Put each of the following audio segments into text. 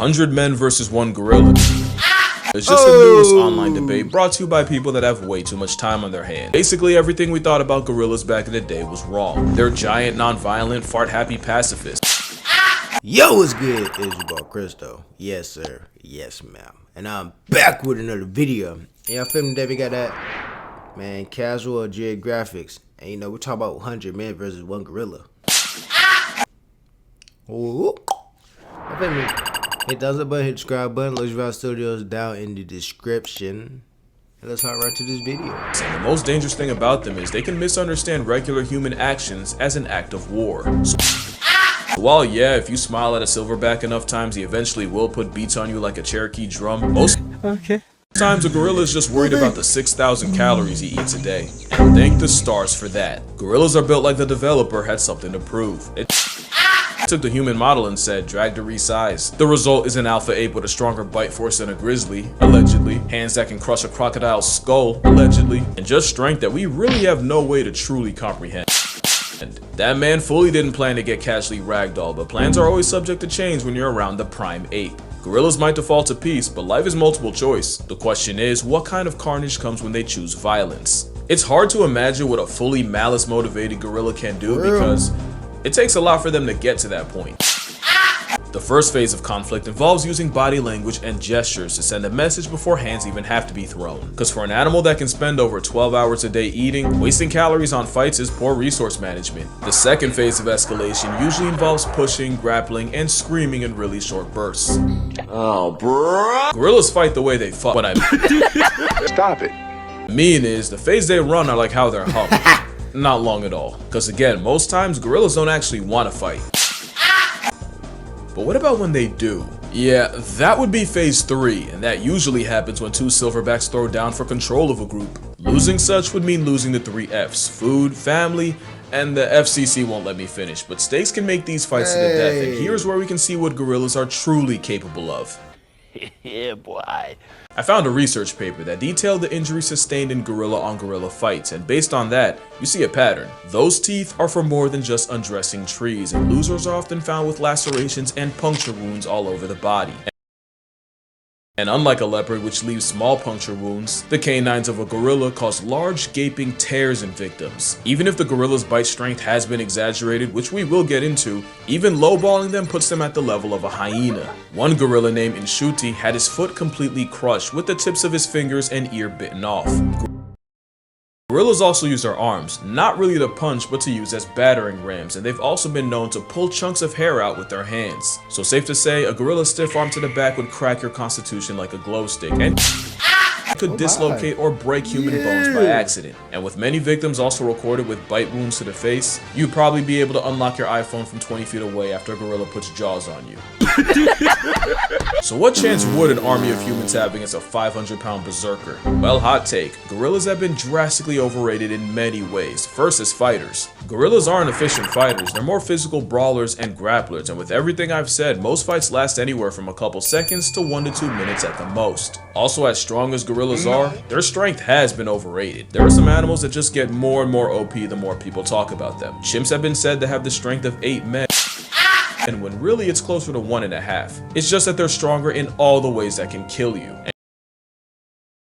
100 men versus 1 gorilla. It's just a newest online debate brought to you by people that have way too much time on their hands. Basically, everything we thought about gorillas back in the day was wrong. They're giant, non-violent, fart-happy pacifists. Yo, what's good? It's your boy Cristo. Yes, sir. Yes, ma'am. And I'm back with another video. Y'all feeling that we got that, man, casual geographics. And you know, we're talking about 100 men versus 1 gorilla. Ooh. I feel me. Hit the thumbs up button, hit the subscribe button, CristoReacts Studios down in the description. And let's hop right to this video. And the most dangerous thing about them is they can misunderstand regular human actions as an act of war. So while yeah, if you smile at a silverback enough times, he eventually will put beats on you like a Cherokee drum. Most times a gorilla is just worried about the 6,000 calories he eats a day. And thank the stars for that. Gorillas are built like the developer had something to prove. It took the human model and said, drag to resize. The result is an alpha ape with a stronger bite force than a grizzly, allegedly, hands that can crush a crocodile's skull, allegedly, and just strength that we really have no way to truly comprehend. And that man fully didn't plan to get casually ragdolled, but plans are always subject to change when you're around the prime ape. Gorillas might default to peace, but life is multiple choice. The question is, what kind of carnage comes when they choose violence? It's hard to imagine what a fully malice-motivated gorilla can do because it takes a lot for them to get to that point. The first phase of conflict involves using body language and gestures to send a message before hands even have to be thrown. Because for an animal that can spend over 12 hours a day eating, wasting calories on fights is poor resource management. The second phase of escalation usually involves pushing, grappling, and screaming in really short bursts. Oh, bro. Gorillas fight the way they fuck. What I Stop it. mean is the phase they run are like how they're hung. Not long at all. Because again, most times gorillas don't actually want to fight. But what about when they do? Yeah, that would be phase 3, and that usually happens when 2 silverbacks throw down for control of a group. Losing such would mean losing the 3 F's: food, family, and the FCC won't let me finish, but stakes can make these fights to the death, and here's where we can see what gorillas are truly capable of. Yeah, boy. I found a research paper that detailed the injuries sustained in gorilla-on-gorilla fights, and based on that, you see a pattern. Those teeth are for more than just undressing trees, and losers are often found with lacerations and puncture wounds all over the body. And unlike a leopard, which leaves small puncture wounds, the canines of a gorilla cause large gaping tears in victims. Even if the gorilla's bite strength has been exaggerated, which we will get into, even lowballing them puts them at the level of a hyena. One gorilla named Inshuti had his foot completely crushed with the tips of his fingers and ear bitten off. Gorillas also use their arms, not really to punch but to use as battering rams, and they've also been known to pull chunks of hair out with their hands. So safe to say, a gorilla's stiff arm to the back would crack your constitution like a glow stick, and could dislocate or break human bones by accident. And with many victims also recorded with bite wounds to the face, you'd probably be able to unlock your iPhone from 20 feet away after a gorilla puts jaws on you. So what chance would an army of humans have against a 500-pound berserker? Well, hot take, gorillas have been drastically overrated in many ways. First as fighters. Gorillas aren't efficient fighters, they're more physical brawlers and grapplers, and with everything I've said, most fights last anywhere from a couple seconds to 1 to 2 minutes at the most. Also, as strong as gorillas are, their strength has been overrated. There are some animals that just get more and more OP the more people talk about them. Chimps have been said to have the strength of 8 men, and when really it's closer to 1.5. It's just that they're stronger in all the ways that can kill you.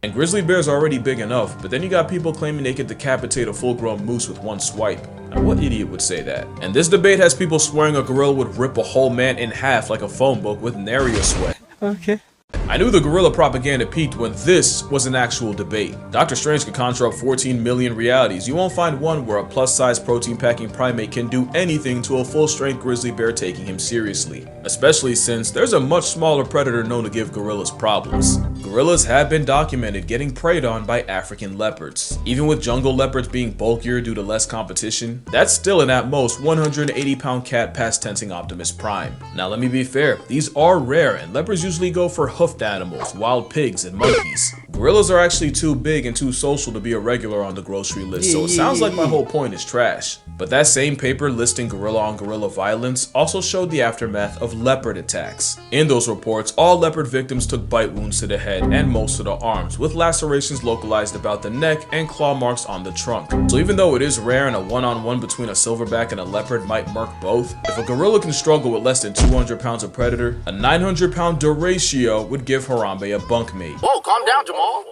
And grizzly bears are already big enough, but then you got people claiming they could decapitate a full-grown moose with one swipe. Now what idiot would say that? And this debate has people swearing a gorilla would rip a whole man in half like a phone book with nary a sweat. Okay. I knew the gorilla propaganda peaked when this was an actual debate. Dr. Strange could conjure up 14 million realities. You won't find one where a plus-size protein-packing primate can do anything to a full-strength grizzly bear taking him seriously. Especially since there's a much smaller predator known to give gorillas problems. Gorillas have been documented getting preyed on by African leopards. Even with jungle leopards being bulkier due to less competition, that's still an at most 180-pound cat past tensing Optimus Prime. Now let me be fair, these are rare and leopards usually go for hoofed animals, wild pigs, and monkeys. Gorillas are actually too big and too social to be a regular on the grocery list, so it sounds like my whole point is trash. But that same paper listing gorilla-on-gorilla violence also showed the aftermath of leopard attacks. In those reports, all leopard victims took bite wounds to the head head and most of the arms, with lacerations localized about the neck and claw marks on the trunk. So even though it is rare and a one-on-one between a silverback and a leopard might murk both, if a gorilla can struggle with less than 200 pounds of predator, a 900-pound duratio would give Harambe a bunkmate. Whoa, calm down, Jamal.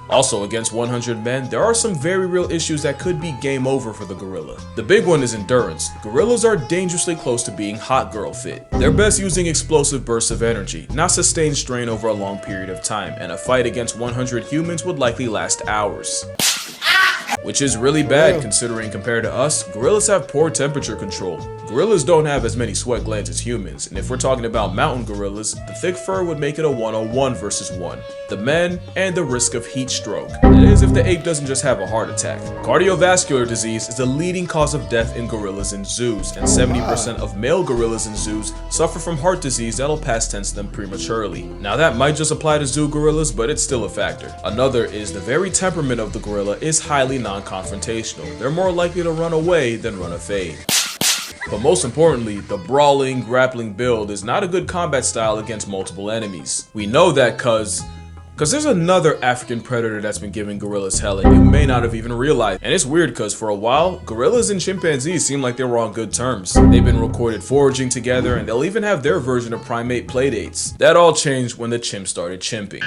Also, against 100 men, there are some very real issues that could be game over for the gorilla. The big one is endurance. Gorillas are dangerously close to being hot girl fit. They're best using explosive bursts of energy, not sustained strain over a long period of time, and a fight against 100 humans would likely last hours. Which is really bad considering compared to us, gorillas have poor temperature control. Gorillas don't have as many sweat glands as humans, and if we're talking about mountain gorillas, the thick fur would make it a 1-on-1 versus 1. The men, and the risk of heat stroke. That is if the ape doesn't just have a heart attack. Cardiovascular disease is the leading cause of death in gorillas in zoos, and 70% of male gorillas in zoos suffer from heart disease that'll past tense them prematurely. Now that might just apply to zoo gorillas, but it's still a factor. Another is the very temperament of the gorilla is highly non-confrontational. They're more likely to run away than run a fade. But most importantly, the brawling, grappling build is not a good combat style against multiple enemies. We know that cause there's another African predator that's been giving gorillas hell and you may not have even realized. And it's weird because for a while, gorillas and chimpanzees seem like they were on good terms. They've been recorded foraging together and they'll even have their version of primate playdates. That all changed when the chimp started chimping.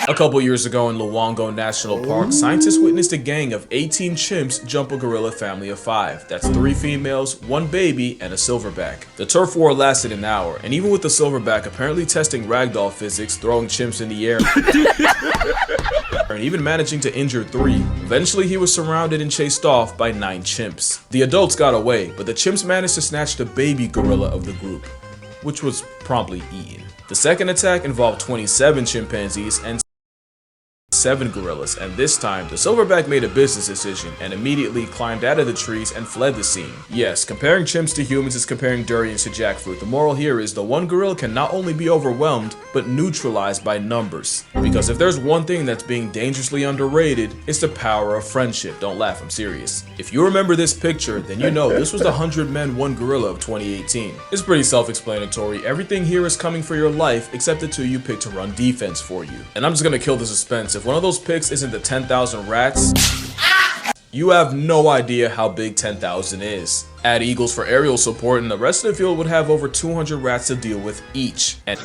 A couple years ago in Luongo National Park, scientists witnessed a gang of 18 chimps jump a gorilla family of 5. That's 3 females, 1 baby, and a silverback. The turf war lasted an hour, and even with the silverback apparently testing ragdoll physics, throwing chimps in the air, and even managing to injure 3, eventually he was surrounded and chased off by 9 chimps. The adults got away, but the chimps managed to snatch the baby gorilla of the group, which was promptly eaten. The second attack involved 27 chimpanzees and 7 gorillas, and this time the silverback made a business decision and immediately climbed out of the trees and fled the scene. Yes, comparing chimps to humans is comparing durians to jackfruit. The moral here is the one gorilla can not only be overwhelmed, but neutralized by numbers. Because if there's one thing that's being dangerously underrated, it's the power of friendship. Don't laugh, I'm serious. If you remember this picture, then you know this was the 100 Men 1 Gorilla of 2018. It's pretty self-explanatory. Everything here is coming for your life except the 2 you pick to run defense for you. And I'm just gonna kill the suspense. If one of those picks isn't the 10,000 rats, you have no idea how big 10,000 is. Add eagles for aerial support and the rest of the field would have over 200 rats to deal with each. And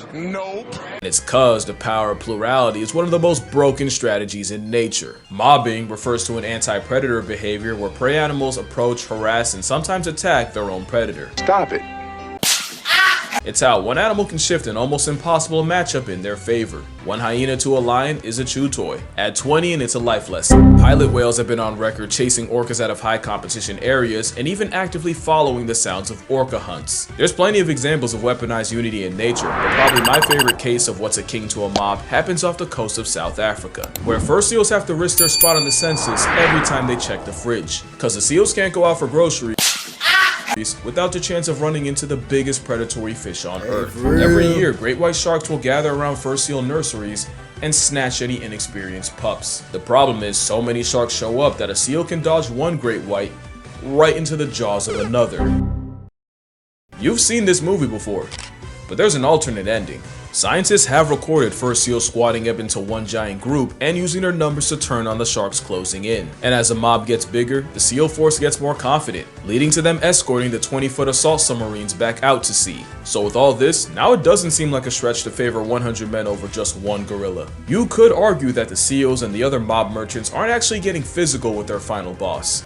it's cause the power of plurality is one of the most broken strategies in nature. Mobbing refers to an anti-predator behavior where prey animals approach, harass, and sometimes attack their own predator. Stop it. It's how one animal can shift an almost impossible matchup in their favor. 1 hyena to a lion is a chew toy. Add 20 and it's a life lesson. Pilot whales have been on record chasing orcas out of high competition areas and even actively following the sounds of orca hunts. There's plenty of examples of weaponized unity in nature, but probably my favorite case of what's akin to a mob happens off the coast of South Africa, where fur seals have to risk their spot on the census every time they check the fridge. Cause the seals can't go out for groceries without the chance of running into the biggest predatory fish on earth. Every year, great white sharks will gather around fur seal nurseries and snatch any inexperienced pups. The problem is so many sharks show up that a seal can dodge one great white right into the jaws of another. You've seen this movie before, but there's an alternate ending. Scientists have recorded fur seals squatting up into one giant group and using their numbers to turn on the sharks closing in. And as the mob gets bigger, the seal force gets more confident, leading to them escorting the 20-foot assault submarines back out to sea. So with all this, now it doesn't seem like a stretch to favor 100 men over just 1 gorilla. You could argue that the seals and the other mob merchants aren't actually getting physical with their final boss.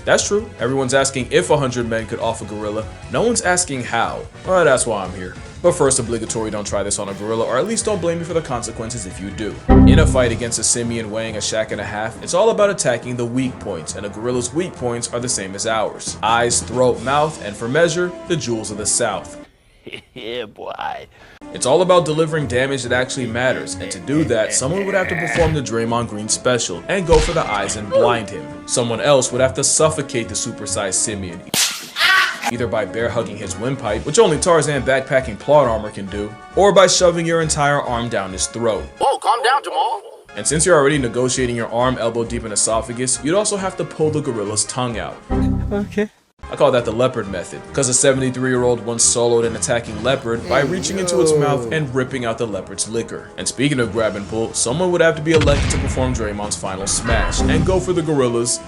That's true. Everyone's asking if 100 men could off a gorilla. No one's asking how. Well, that's why I'm here. But first, obligatory, don't try this on a gorilla, or at least don't blame me for the consequences if you do. In a fight against a simian weighing a shack and a half, it's all about attacking the weak points, and a gorilla's weak points are the same as ours. Eyes, throat, mouth, and for measure, the jewels of the South. Yeah, boy. It's all about delivering damage that actually matters, and to do that, someone would have to perform the Draymond Green special and go for the eyes and blind him. Someone else would have to suffocate the supersized simian, either by bear hugging his windpipe, which only Tarzan backpacking plot armor can do, or by shoving your entire arm down his throat. Whoa, calm down, Jamal. And since you're already negotiating your arm elbow deep in esophagus, you'd also have to pull the gorilla's tongue out. Okay. I call that the leopard method, because a 73-year-old once soloed an attacking leopard by reaching into its mouth and ripping out the leopard's liquor. And speaking of grab and pull, someone would have to be elected to perform Draymond's final smash and go for the gorilla's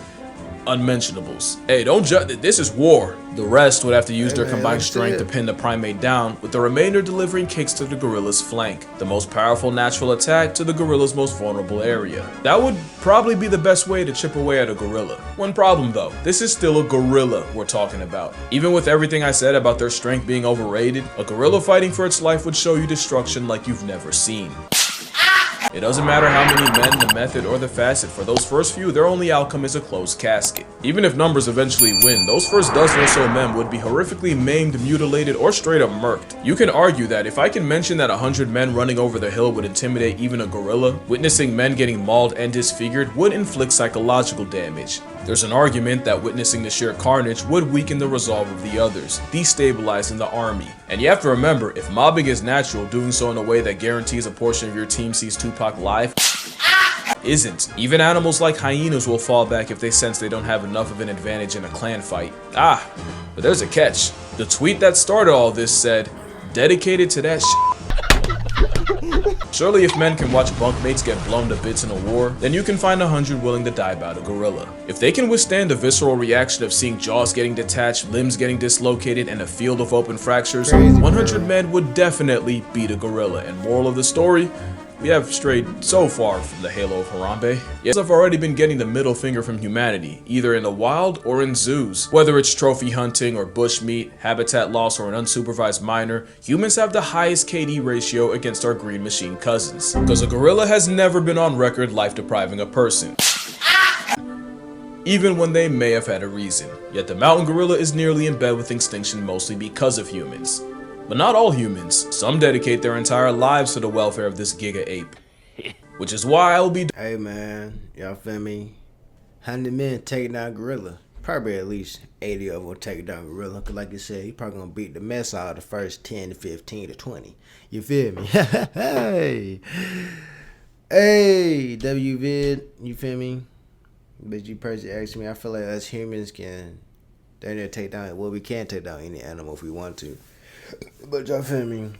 unmentionables. Hey, don't judge. This is war. The rest would have to use their combined strength to pin the primate down, with the remainder delivering kicks to the gorilla's flank, the most powerful natural attack to the gorilla's most vulnerable area. That would probably be the best way to chip away at a gorilla. One problem though, this is still a gorilla we're talking about. Even with everything I said about their strength being overrated, a gorilla fighting for its life would show you destruction like you've never seen. It doesn't matter how many men, the method, or the facet, for those first few, their only outcome is a closed casket. Even if numbers eventually win, those first dozen or so men would be horrifically maimed, mutilated, or straight up murked. You can argue that if I can mention that 100 men running over the hill would intimidate even a gorilla, witnessing men getting mauled and disfigured would inflict psychological damage. There's an argument that witnessing the sheer carnage would weaken the resolve of the others, destabilizing the army. And you have to remember, if mobbing is natural, doing so in a way that guarantees a portion of your team sees Tupac live isn't. Even animals like hyenas will fall back if they sense they don't have enough of an advantage in a clan fight. But there's a catch. The tweet that started all this said, "Dedicated to that Surely if men can watch bunkmates get blown to bits in a war, then you can find 100 willing to die about a gorilla. If they can withstand the visceral reaction of seeing jaws getting detached, limbs getting dislocated, and a field of open fractures, 100 men would definitely beat a gorilla. And moral of the story, we have strayed so far from the halo of Harambe. Yes, I've already been getting the middle finger from humanity, either in the wild or in zoos. Whether it's trophy hunting or bushmeat, habitat loss, or an unsupervised minor, humans have the highest KD ratio against our green machine cousins. Because a gorilla has never been on record life depriving a person, even when they may have had a reason. Yet the mountain gorilla is nearly in bed with extinction mostly because of humans. But not all humans. Some dedicate their entire lives to the welfare of this giga ape. Which is why I'll be— Hey man, y'all feel me? 100 men taking down gorilla. Probably at least 80 of them will take down gorilla. Cause like you said, he probably gonna beat the mess out of the first 10 to 15 to 20. You feel me? Hey, WVid, you feel me? But you personally asked me, I feel like us humans can take down, well, we can take down any animal if we want to. But y'all feel me?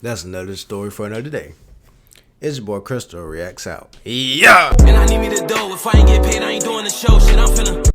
That's another story for another day. It's your boy CristoReacts out. Yeah! And I need me to do. If I ain't get paid, I ain't doing the show. Shit, I'm finna